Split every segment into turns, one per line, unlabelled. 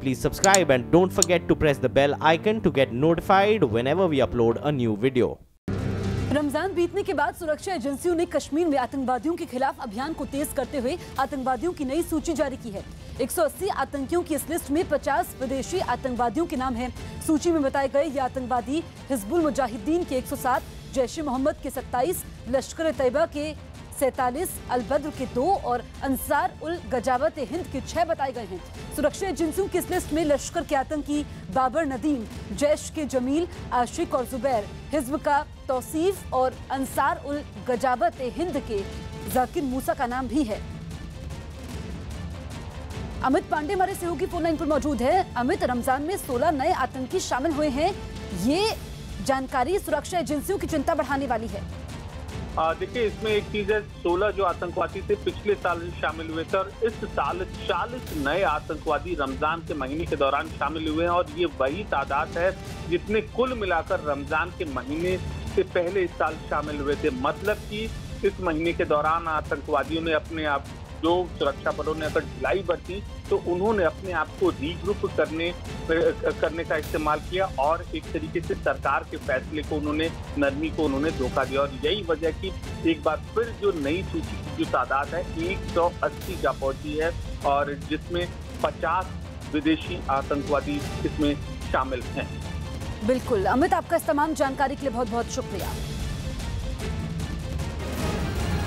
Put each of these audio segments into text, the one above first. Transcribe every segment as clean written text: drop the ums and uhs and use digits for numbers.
please subscribe and don't forget to press the bell icon to get notified whenever we upload a new video.
Ramzan बीतने के बाद सुरक्षा एजेंसियों ने कश्मीर में आतंकवादियों के खिलाफ अभियान को तेज करते हुए आतंकवादियों की नई सूची जारी की है। 180 आतंकियों की इस लिस्ट में 50 विदेशी आतंकवादियों के नाम हैं। सूची में बताए गए ये आतंकवादी हिजबुल मुजाहिदीन के 107, जैश ए मोहम्मद के 27, लश्कर तैयबा के 47, अल बद्र के 2 और अंसार उल गजावत हिंद के 6 बताए गए हैं। सुरक्षा एजेंसियों की इस लिस्ट में लश्कर के आतंकी बाबर नदीम, जैश के जमील, आशिक और जुबैर, हिज्ब का तौसीफ और अंसार उल गजावत हिंद के जाकिर मूसा का नाम भी है। अमित पांडे हमारे सहयोगी फोन लाइन पर मौजूद है। अमित, रमजान में 16 नए आतंकी शामिल हुए हैं। ये जानकारी सुरक्षा एजेंसियों की चिंता बढ़ाने वाली है।
देखिए, इसमें एक चीज है, 16 जो आतंकवादी थे पिछले साल शामिल हुए थे और इस साल 40 नए आतंकवादी रमजान के महीने के दौरान शामिल हुए हैं और ये वही तादाद है जितने कुल मिलाकर रमजान के महीने से पहले इस साल शामिल हुए थे। मतलब कि इस महीने के दौरान आतंकवादियों ने अपने आप, जो सुरक्षा बलों ने अगर ढिलाई बरती तो उन्होंने अपने आप को रीग्रुप करने का इस्तेमाल किया और एक तरीके से सरकार के फैसले को उन्होंने, नरमी को उन्होंने धोखा दिया। और यही वजह की एक बार फिर जो नई सूची की जो तादाद है 180 जा पहुंची है और जिसमें 50 विदेशी आतंकवादी इसमें शामिल हैं।
बिल्कुल अमित, आपका इस तमाम जानकारी के लिए बहुत बहुत शुक्रिया।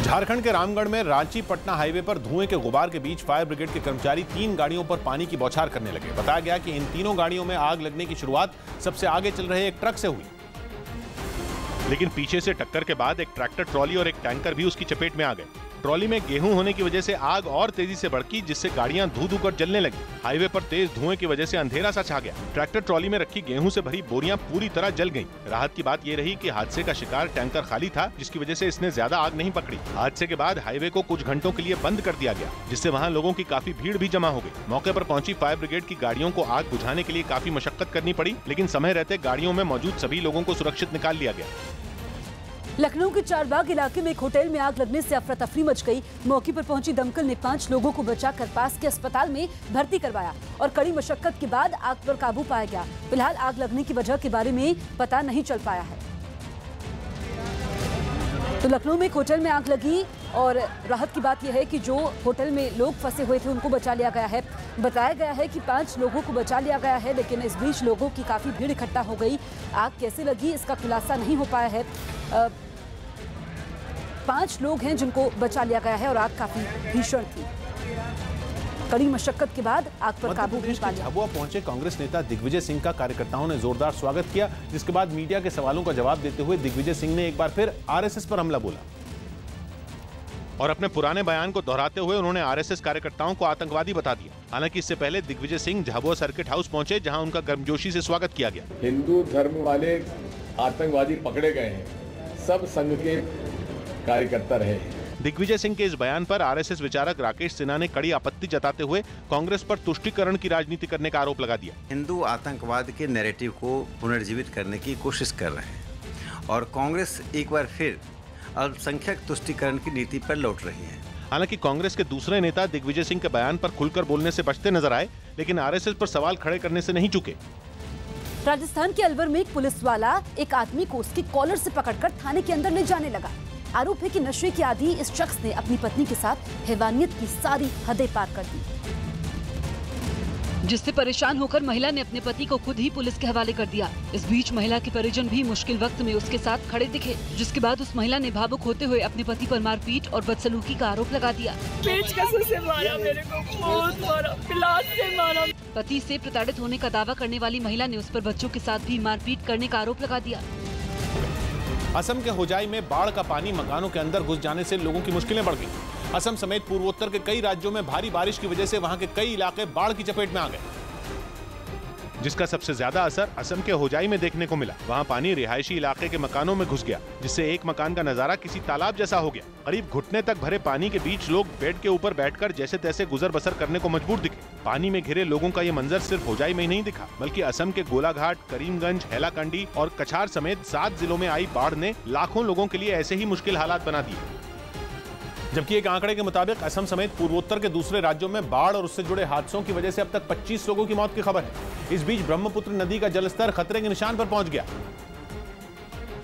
झारखंड के रामगढ़ में रांची पटना हाईवे पर धुएं के गुबार के बीच फायर ब्रिगेड के कर्मचारी 3 गाड़ियों पर पानी की बौछार करने लगे। बताया गया कि इन तीनों गाड़ियों में आग लगने की शुरुआत सबसे आगे चल रहे एक ट्रक से हुई, लेकिन पीछे से टक्कर के बाद एक ट्रैक्टर ट्रॉली और एक टैंकर भी उसकी चपेट में आ गए। ट्रॉली में गेहूं होने की वजह से आग और तेजी से भड़की, जिससे गाड़ियां धू कर जलने लगी। हाईवे पर तेज धुएं की वजह से अंधेरा सा छा गया। ट्रैक्टर ट्रॉली में रखी गेहूं से भरी बोरियां पूरी तरह जल गईं। राहत की बात ये रही कि हादसे का शिकार टैंकर खाली था, जिसकी वजह से इसने ज्यादा आग नहीं पकड़ी। हादसे के बाद हाईवे को कुछ घंटों के लिए बंद कर दिया गया, जिससे वहाँ लोगों की काफी भीड़ भी जमा हो गई। मौके पर पहुंची फायर ब्रिगेड की गाड़ियों को आग बुझाने के लिए काफी मशक्कत करनी पड़ी, लेकिन समय रहते गाड़ियों में मौजूद सभी लोगों को सुरक्षित निकाल लिया गया।
लखनऊ के चारबाग इलाके में एक होटल में आग लगने से अफरा तफरी मच गई। मौके पर पहुंची दमकल ने 5 लोगों को बचाकर पास के अस्पताल में भर्ती करवाया और कड़ी मशक्कत के बाद आग पर काबू पाया गया। फिलहाल आग लगने की वजह के बारे में पता नहीं चल पाया है। तो लखनऊ में एक होटल में आग लगी और राहत की बात यह है कि जो होटल में लोग फंसे हुए थे उनको बचा लिया गया है। बताया गया है कि 5 लोगों को बचा लिया गया है, लेकिन इस बीच लोगों की काफी भीड़ इकट्ठा हो गई। आग कैसे लगी इसका खुलासा नहीं हो पाया है। 5 लोग हैं जिनको बचा लिया गया है और आग काफी भीषण थी। कड़ी मशक्कत के बाद आग पर काबू पा लिया।
झाबुआ पहुंचे कांग्रेस नेता दिग्विजय सिंह का कार्यकर्ताओं ने जोरदार स्वागत किया, जिसके बाद मीडिया के सवालों का जवाब देते हुए दिग्विजय सिंह ने एक बार फिर आरएसएस पर हमला बोला और अपने पुराने बयान को दोहराते हुए उन्होंने आरएसएस कार्यकर्ताओं को आतंकवादी बता दिया। हालांकि इससे पहले दिग्विजय सिंह झाबुआ सर्किट हाउस पहुंचे, जहां उनका गर्मजोशी से स्वागत किया गया।
हिंदू धर्म वाले आतंकवादी पकड़े गए हैं, सब संघ के कार्यकर्ता रहे।
दिग्विजय सिंह के इस बयान पर आरएसएस विचारक राकेश सिन्हा ने कड़ी आपत्ति जताते हुए कांग्रेस पर तुष्टीकरण की राजनीति करने का आरोप लगा दिया।
हिंदू आतंकवाद के नैरेटिव को पुनर्जीवित करने की कोशिश कर रहे हैं और कांग्रेस एक बार फिर अल्पसंख्यक तुष्टीकरण की नीति पर लौट रही है।
हालांकि कांग्रेस के दूसरे नेता दिग्विजय सिंह के बयान पर खुलकर बोलने से बचते नजर आए, लेकिन आरएसएस पर सवाल खड़े करने से नहीं चुके।
राजस्थान के अलवर में एक पुलिस वाला एक आदमी को उसकी कॉलर से पकड़कर थाने के अंदर ले जाने लगा। आरोप है कि नशे के आदी इस शख्स ने अपनी पत्नी के साथ हैवानियत की सारी हदें पार कर दी, जिससे परेशान होकर महिला ने अपने पति को खुद ही पुलिस के हवाले कर दिया। इस बीच महिला के परिजन भी मुश्किल वक्त में उसके साथ खड़े दिखे, जिसके बाद उस महिला ने भावुक होते हुए अपने पति पर मारपीट और बदसलूकी का आरोप लगा दिया।
से मारा, मेरे को बहुत मारा, पिलास से मारा।
पति से प्रताड़ित होने का दावा करने वाली महिला ने उस पर बच्चों के साथ भी मारपीट करने का आरोप लगा दिया।
असम के होजाई में बाढ़ का पानी मकानों के अंदर घुस जाने से लोगों की मुश्किलें बढ़ गई। असम समेत पूर्वोत्तर के कई राज्यों में भारी बारिश की वजह से वहां के कई इलाके बाढ़ की चपेट में आ गए, जिसका सबसे ज्यादा असर असम के होजाई में देखने को मिला। वहां पानी रिहायशी इलाके के मकानों में घुस गया, जिससे एक मकान का नजारा किसी तालाब जैसा हो गया। करीब घुटने तक भरे पानी के बीच लोग बेड के ऊपर बैठकर जैसे तैसे गुजर बसर करने को मजबूर दिखे। पानी में घिरे लोगों का ये मंजर सिर्फ होजाई में ही नहीं दिखा, बल्कि असम के गोलाघाट, करीमगंज, हैलाकंडी और कछार समेत 7 जिलों में आई बाढ़ ने लाखों लोगों के लिए ऐसे ही मुश्किल हालात बना दिए। जबकि एक आंकड़े के मुताबिक असम समेत पूर्वोत्तर के दूसरे राज्यों में बाढ़ और उससे जुड़े हादसों की वजह से अब तक 25 लोगों की मौत की खबर है। इस बीच ब्रह्मपुत्र नदी का जलस्तर खतरे के निशान पर पहुंच गया,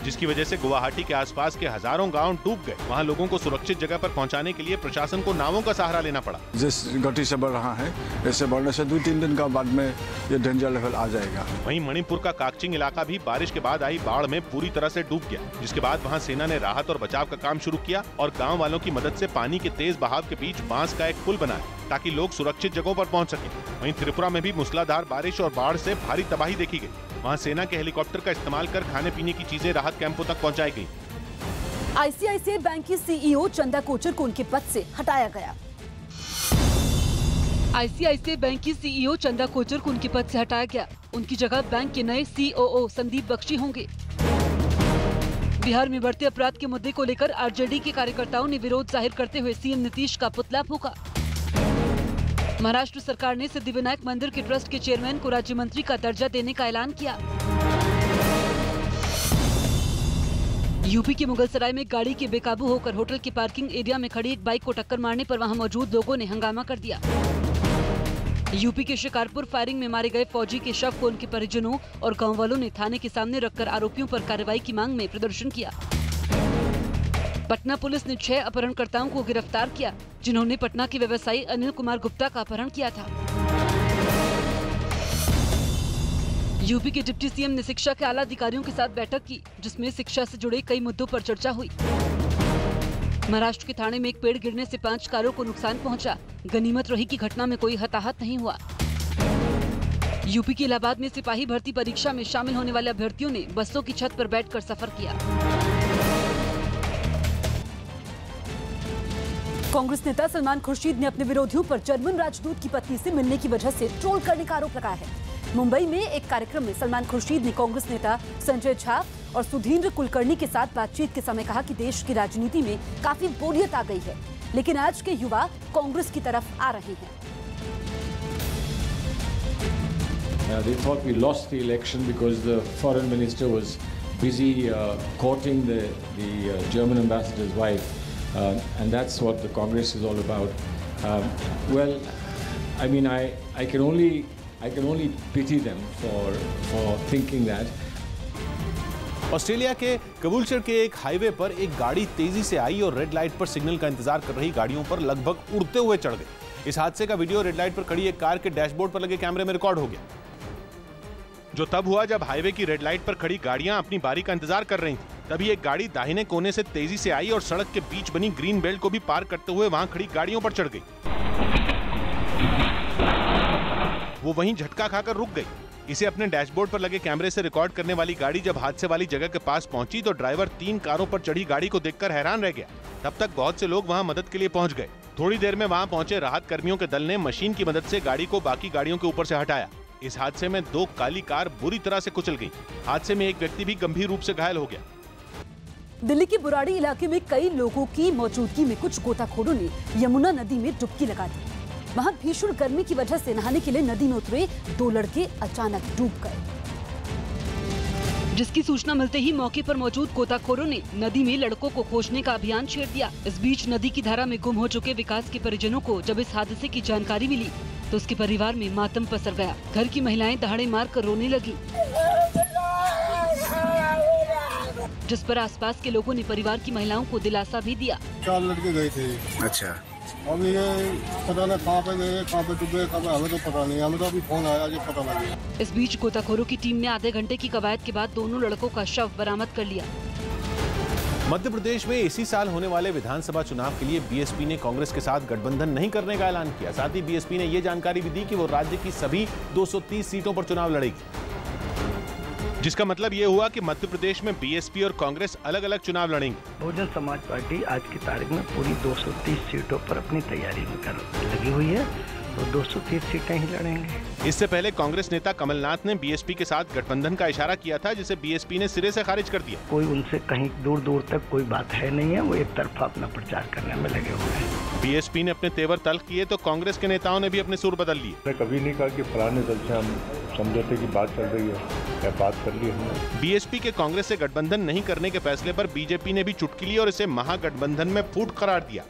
जिसकी वजह से गुवाहाटी के आसपास के हजारों गांव डूब गए। वहां लोगों को सुरक्षित जगह पर पहुंचाने के लिए प्रशासन को नावों का सहारा लेना पड़ा।
जिस गति से बढ़ रहा है, ऐसे बढ़ने से 2-3 दिन का बाद में ये डेंजर लेवल आ जाएगा।
वहीं मणिपुर का काकचिंग इलाका भी बारिश के बाद आई बाढ़ में पूरी तरह से डूब गया, जिसके बाद वहां सेना ने राहत और बचाव का काम शुरू किया और गाँव वालों की मदद से पानी के तेज बहाव के बीच बांस का एक पुल बनाया ताकि लोग सुरक्षित जगहों पर पहुंच सकें। वहीं त्रिपुरा में भी मूसलाधार बारिश और बाढ़ से भारी तबाही देखी गई। वहां सेना के हेलीकॉप्टर का इस्तेमाल कर खाने पीने की चीजें राहत कैंपों तक पहुंचाई गई।
आईसीआईसीआई बैंक की सीईओ चंदा कोचर को उनके पद से हटाया गया। आईसीआईसीआई बैंक की सीईओ चंदा कोचर को उनके पद से हटाया गया। उनकी जगह बैंक के नए सीओओ संदीप बख्शी होंगे। बिहार में बढ़ते अपराध के मुद्दे को लेकर आरजेडी के कार्यकर्ताओं ने विरोध जाहिर करते हुए सीएम नीतीश का पुतला फूंका। महाराष्ट्र सरकार ने सिद्धिविनायक मंदिर के ट्रस्ट के चेयरमैन को राज्य मंत्री का दर्जा देने का ऐलान किया। यूपी के मुगलसराय में गाड़ी के बेकाबू होकर होटल के पार्किंग एरिया में खड़ी एक बाइक को टक्कर मारने पर वहां मौजूद लोगों ने हंगामा कर दिया। यूपी के शिकारपुर फायरिंग में मारे गए फौजी के शव को उनके परिजनों और गांव वालों ने थाने के सामने रखकर आरोपियों पर कार्रवाई की मांग में प्रदर्शन किया। पटना पुलिस ने 6 अपहरणकर्ताओं को गिरफ्तार किया, जिन्होंने पटना के व्यवसायी अनिल कुमार गुप्ता का अपहरण किया था। यूपी के डिप्टी सीएम ने शिक्षा के आला अधिकारियों के साथ बैठक की, जिसमें शिक्षा से जुड़े कई मुद्दों पर चर्चा हुई। महाराष्ट्र के थाने में एक पेड़ गिरने से 5 कारों को नुकसान पहुंचा। गनीमत रही कि घटना में कोई हताहत नहीं हुआ। यूपी के इलाहाबाद में सिपाही भर्ती परीक्षा में शामिल होने वाले अभ्यर्थियों ने बसों की छत पर बैठकर सफर किया। कांग्रेस नेता सलमान खुर्शीद ने अपने विरोधियों पर जर्मन राजदूत की पत्नी से मिलने की वजह से ट्रोल करने का आरोप लगाया है। मुंबई में एक कार्यक्रम में सलमान खुर्शीद ने कांग्रेस नेता संजय झा और सुधींद्र कुलकर्णी के साथ बातचीत के समय कहा कि देश की राजनीति में काफी बोरियत आ गई है, लेकिन आज के युवा कांग्रेस की तरफ आ रहे हैं।
They thought we lost the election because the foreign minister was busy courting the German ambassador's wife, and that's what the Congress is all about. Well, I mean, I can only pity them for thinking that.
Australia के कबूलशर के एक highway पर एक गाड़ी तेजी से आई और red light पर सिग्नल का इंतजार कर रही गाड़ियों पर लगभग उड़ते हुए चढ़ गई। इस हादसे का वीडियो रेड लाइट पर खड़ी एक कार के डैशबोर्ड पर लगे कैमरे में रिकॉर्ड हो गया, जो तब हुआ जब हाईवे की रेड लाइट पर खड़ी गाड़ियां अपनी बारी का इंतजार कर रही थी। तभी एक गाड़ी दाहिने कोने से तेजी से आई और सड़क के बीच बनी ग्रीन बेल्ट को भी पार करते हुए वहां खड़ी गाड़ियों पर चढ़ गई। वो वहीं झटका खाकर रुक गई। इसे अपने डैशबोर्ड पर लगे कैमरे से रिकॉर्ड करने वाली गाड़ी जब हादसे वाली जगह के पास पहुंची तो ड्राइवर 3 कारों पर चढ़ी गाड़ी को देखकर हैरान रह गया। तब तक बहुत से लोग वहां मदद के लिए पहुंच गए। थोड़ी देर में वहां पहुंचे राहत कर्मियों के दल ने मशीन की मदद से गाड़ी को बाकी गाड़ियों के ऊपर से हटाया। इस हादसे में 2 काली कार बुरी तरह से कुचल गई। हादसे में एक व्यक्ति भी गंभीर रूप से घायल हो गया।
दिल्ली के बुराड़ी इलाके में कई लोगों की मौजूदगी में कुछ गोताखोरों ने यमुना नदी में डुबकी लगा दी। वहां भीषण गर्मी की वजह से नहाने के लिए नदी में उतरे 2 लड़के अचानक डूब गए, जिसकी सूचना मिलते ही मौके पर मौजूद गोताखोरों ने नदी में लड़कों को खोजने का अभियान छेड़ दिया। इस बीच नदी की धारा में गुम हो चुके विकास के परिजनों को जब इस हादसे की जानकारी मिली तो उसके परिवार में मातम पसर गया। घर की महिलाएं दहाड़े मारकर रोने लगी, जिस पर आसपास के लोगों ने परिवार की महिलाओं को दिलासा भी दिया।
4 लड़के गए थे।
अच्छा,
अब ये पता नहीं कहाँ पे गए, कहाँ पे डूबे, हमें तो पता नहीं। हमें तो अभी फोन आया जो पता लगा।
इस बीच गोताखोरों की टीम ने आधे घंटे की कवायद के बाद दोनों लड़कों का शव बरामद कर लिया।
मध्य प्रदेश में इसी साल होने वाले विधानसभा चुनाव के लिए बीएसपी ने कांग्रेस के साथ गठबंधन नहीं करने का ऐलान किया। साथ ही बीएसपी ने यह जानकारी भी दी कि वो राज्य की सभी 230 सीटों पर चुनाव लड़ेगी, जिसका मतलब ये हुआ कि मध्य प्रदेश में बीएसपी और कांग्रेस अलग अलग चुनाव लड़ेंगे।
बहुजन समाज पार्टी आज की तारीख में पूरी 230 सीटों पर अपनी तैयारी में लगी हुई है, तो 230 सीटें ही लड़ेंगे।
इससे पहले कांग्रेस नेता कमलनाथ ने बीएसपी के साथ गठबंधन का इशारा किया था, जिसे बीएसपी ने सिरे से खारिज कर दिया।
कोई उनसे कहीं दूर दूर तक कोई बात है नहीं है, वो एक तरफा अपना प्रचार करने में लगे हुए हैं।
बीएसपी ने अपने तेवर तल्ख किए तो कांग्रेस के नेताओं ने भी अपने सुर बदल लिए।
मैं कभी नहीं कहा कि फलाने दल से हम समझौते की बात चल रही है या बात कर ली हमने।
बीएसपी के कांग्रेस से गठबंधन नहीं करने के फैसले पर बीजेपी ने भी चुटकी ली और इसे महागठबंधन में फूट करार दिया।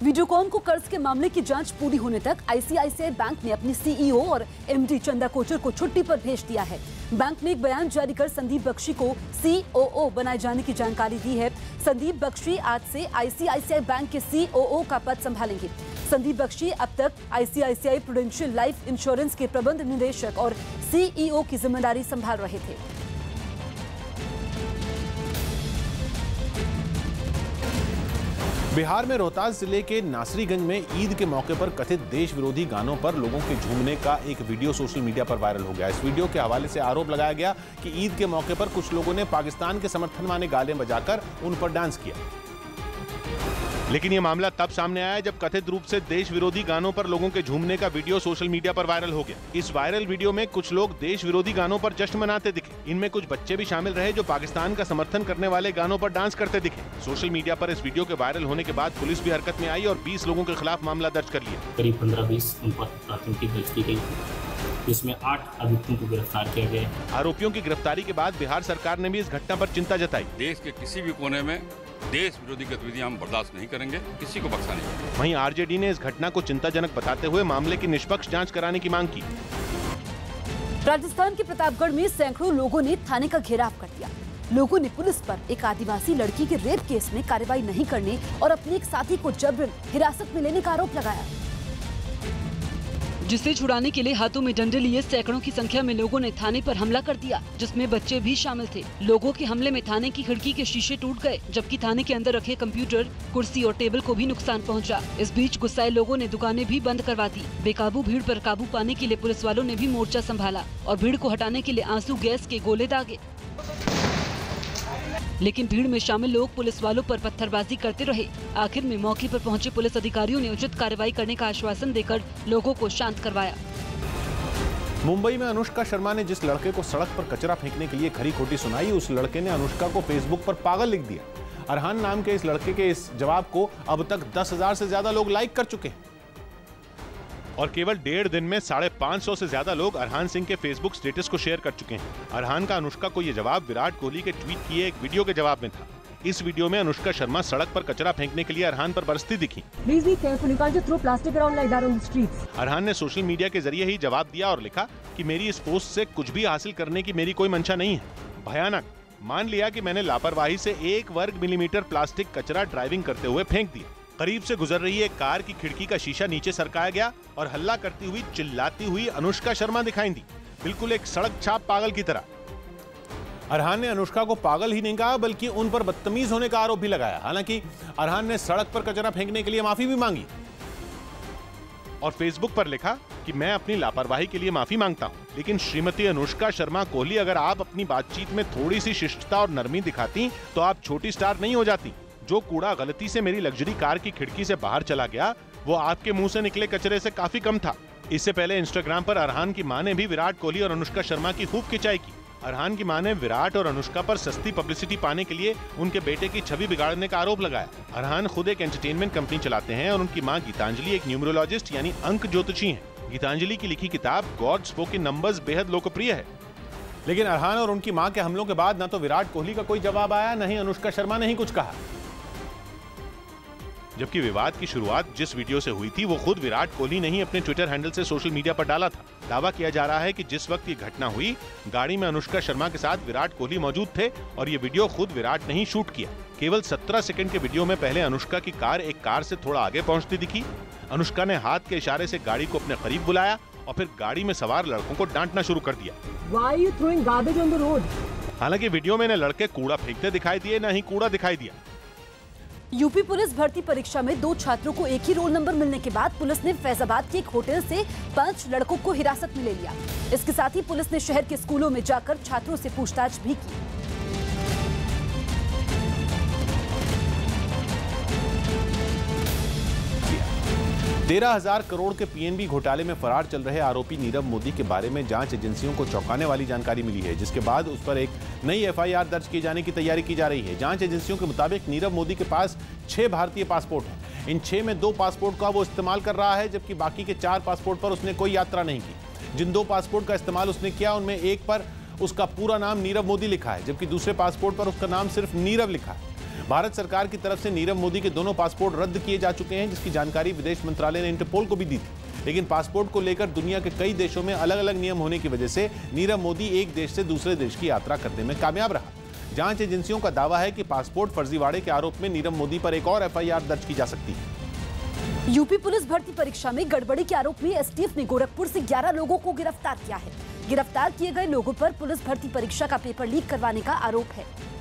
वीडियोकॉन को कर्ज के मामले की जांच पूरी होने तक आईसीआईसीआई बैंक ने अपने सीईओ और एमडी चंदा कोचर को छुट्टी पर भेज दिया है। बैंक ने एक बयान जारी कर संदीप बख्शी को सीओओ बनाए जाने की जानकारी दी है। संदीप बख्शी आज से आईसीआईसीआई बैंक के सीओओ का पद संभालेंगे। संदीप बख्शी अब तक आईसीआईसीआई प्रूडेंशियल लाइफ इंश्योरेंस के प्रबंध निदेशक और सीईओ की जिम्मेदारी संभाल रहे थे।
बिहार में रोहतास जिले के नासरीगंज में ईद के मौके पर कथित देश विरोधी गानों पर लोगों के झूमने का एक वीडियो सोशल मीडिया पर वायरल हो गया। इस वीडियो के हवाले से आरोप लगाया गया कि ईद के मौके पर कुछ लोगों ने पाकिस्तान के समर्थन वाले गाने बजाकर उन पर डांस किया। लेकिन यह मामला तब सामने आया जब कथित रूप से देश विरोधी गानों पर लोगों के झूमने का वीडियो सोशल मीडिया पर वायरल हो गया। इस वायरल वीडियो में कुछ लोग देश विरोधी गानों पर जश्न मनाते दिखे। इनमें कुछ बच्चे भी शामिल रहे जो पाकिस्तान का समर्थन करने वाले गानों पर डांस करते दिखे। सोशल मीडिया पर इस वीडियो के वायरल होने के बाद पुलिस भी हरकत में आई और 20 लोगों के खिलाफ मामला दर्ज कर लिया।
करीब 15-20 उन पर प्राथमिकी दर्ज की गई थी, जिसमें 8 आरोपियों को गिरफ्तार किया गया।
आरोपियों की गिरफ्तारी के बाद बिहार सरकार ने भी इस घटना पर चिंता जताई।
देश के किसी भी कोने में देश विरोधी गतिविधियां हम बर्दाश्त नहीं करेंगे, किसी को बख्शा नहीं।
वहीं आरजेडी ने इस घटना को चिंताजनक बताते हुए मामले की निष्पक्ष जांच कराने की मांग की।
राजस्थान के प्रतापगढ़ में सैकड़ों लोगों ने थाने का घेराव कर दिया। लोगों ने पुलिस पर एक आदिवासी लड़की के रेप केस में कार्रवाई नहीं करने और अपने एक साथी को जबरन हिरासत में लेने का आरोप लगाया, जिसे छुड़ाने के लिए हाथों में डंडे लिए सैकड़ों की संख्या में लोगों ने थाने पर हमला कर दिया, जिसमें बच्चे भी शामिल थे। लोगों के हमले में थाने की खिड़की के शीशे टूट गए, जबकि थाने के अंदर रखे कंप्यूटर, कुर्सी और टेबल को भी नुकसान पहुंचा। इस बीच गुस्साए लोगों ने दुकानें भी बंद करवा दी। बेकाबू भीड़ पर काबू पाने के लिए पुलिस वालों ने भी मोर्चा संभाला और भीड़ को हटाने के लिए आंसू गैस के गोले दागे। लेकिन भीड़ में शामिल लोग पुलिस वालों पर पत्थरबाजी करते रहे। आखिर में मौके पर पहुंचे पुलिस अधिकारियों ने उचित कार्रवाई करने का आश्वासन देकर लोगों को शांत करवाया।
मुंबई में अनुष्का शर्मा ने जिस लड़के को सड़क पर कचरा फेंकने के लिए खरी खोटी सुनाई, उस लड़के ने अनुष्का को फेसबुक पर पागल लिख दिया। अरहान नाम के इस लड़के के इस जवाब को अब तक 10,000 से ज्यादा लोग लाइक कर चुके हैं और केवल 1.5 दिन में 550 से ज्यादा लोग अरहान सिंह के फेसबुक स्टेटस को शेयर कर चुके हैं। अरहान का अनुष्का को यह जवाब विराट कोहली के ट्वीट किए एक वीडियो के जवाब में था। इस वीडियो में अनुष्का शर्मा सड़क पर कचरा फेंकने के लिए अरहान पर बरसती दिखी। अरहान ने सोशल मीडिया के जरिए ही जवाब दिया और लिखा कि मेरी इस पोस्ट से कुछ भी हासिल करने की मेरी कोई मंशा नहीं है। भयानक। मान लिया कि मैंने लापरवाही से 1 वर्ग मिलीमीटर प्लास्टिक कचरा ड्राइविंग करते हुए फेंक दिया। करीब से गुजर रही एक कार की खिड़की का शीशा नीचे सरकाया गया और हल्ला करती हुई चिल्लाती हुई अनुष्का शर्मा दिखाई दी, बिल्कुल एक सड़क छाप पागल की तरह। अरहान ने अनुष्का को पागल ही नहीं कहा बल्कि उन पर बदतमीज होने का आरोप भी लगाया। हालांकि अरहान ने सड़क पर कचरा फेंकने के लिए माफी भी मांगी और फेसबुक पर लिखा कि मैं अपनी लापरवाही के लिए माफी मांगता हूं, लेकिन श्रीमती अनुष्का शर्मा कोहली, अगर आप अपनी बातचीत में थोड़ी सी शिष्टता और नरमी दिखाती तो आप छोटी स्टार नहीं हो जाती। जो कूड़ा गलती से मेरी लग्जरी कार की खिड़की से बाहर चला गया वो आपके मुंह से निकले कचरे से काफी कम था। इससे पहले इंस्टाग्राम पर अरहान की मां ने भी विराट कोहली और अनुष्का शर्मा की खूब खिंचाई की। अरहान की मां ने विराट और अनुष्का पर सस्ती पब्लिसिटी पाने के लिए उनके बेटे की छवि बिगाड़ने का आरोप लगाया। अरहान खुद एक एंटरटेनमेंट कंपनी चलाते हैं और उनकी मां गीतांजलि एक न्यूमरोलॉजिस्ट यानी अंक ज्योतिषी हैं। गीतांजलि की लिखी किताब गॉड स्पोकन नंबर्स बेहद लोकप्रिय है। लेकिन अरहान और उनकी मां के हमलों के बाद न तो विराट कोहली का कोई जवाब आया, न ही अनुष्का शर्मा ने ही कुछ कहा। जबकि विवाद की शुरुआत जिस वीडियो से हुई थी वो खुद विराट कोहली ने ही अपने ट्विटर हैंडल से सोशल मीडिया पर डाला था। दावा किया जा रहा है कि जिस वक्त ये घटना हुई गाड़ी में अनुष्का शर्मा के साथ विराट कोहली मौजूद थे और ये वीडियो खुद विराट ने ही शूट किया। केवल 17 सेकंड के वीडियो में पहले अनुष्का की कार एक कार से थोड़ा आगे पहुंचती दिखी। अनुष्का ने हाथ के इशारे से गाड़ी को अपने करीब बुलाया और फिर गाड़ी में सवार लड़कों को डांटना शुरू कर दिया।
Why are you throwing garbage on the road?
हालांकि वीडियो में न लड़के कूड़ा फेंकते दिखाई दिए न ही कूड़ा दिखाई दिया।
यूपी पुलिस भर्ती परीक्षा में 2 छात्रों को एक ही रोल नंबर मिलने के बाद पुलिस ने फैजाबाद के एक होटल से 5 लड़कों को हिरासत में ले लिया। इसके साथ ही पुलिस ने शहर के स्कूलों में जाकर छात्रों से पूछताछ भी की।
13,000 करोड़ के पीएनबी घोटाले में फरार चल रहे आरोपी नीरव मोदी के बारे में जांच एजेंसियों को चौंकाने वाली जानकारी मिली है, जिसके बाद उस पर एक नई एफआईआर दर्ज किए जाने की तैयारी की जा रही है। जांच एजेंसियों के मुताबिक नीरव मोदी के पास 6 भारतीय पासपोर्ट हैं। इन 6 में 2 पासपोर्ट का वो इस्तेमाल कर रहा है, जबकि बाकी के 4 पासपोर्ट पर उसने कोई यात्रा नहीं की। जिन 2 पासपोर्ट का इस्तेमाल उसने किया उनमें एक पर उसका पूरा नाम नीरव मोदी लिखा है, जबकि दूसरे पासपोर्ट पर उसका नाम सिर्फ नीरव लिखा है। भारत सरकार की तरफ से नीरव मोदी के दोनों पासपोर्ट रद्द किए जा चुके हैं, जिसकी जानकारी विदेश मंत्रालय ने इंटरपोल को भी दी थी। लेकिन पासपोर्ट को लेकर दुनिया के कई देशों में अलग अलग नियम होने की वजह से नीरव मोदी एक देश से दूसरे देश की यात्रा करने में कामयाब रहा। जांच एजेंसियों का दावा है कि पासपोर्ट फर्जीवाड़े के आरोप में नीरव मोदी पर एक और एफआईआर दर्ज की जा सकती है।
यूपी पुलिस भर्ती परीक्षा में गड़बड़ी के आरोप में एसटीएफ ने गोरखपुर से 11 लोगों को गिरफ्तार किया है। गिरफ्तार किए गए लोगों पर पुलिस भर्ती परीक्षा का पेपर लीक करवाने का आरोप है।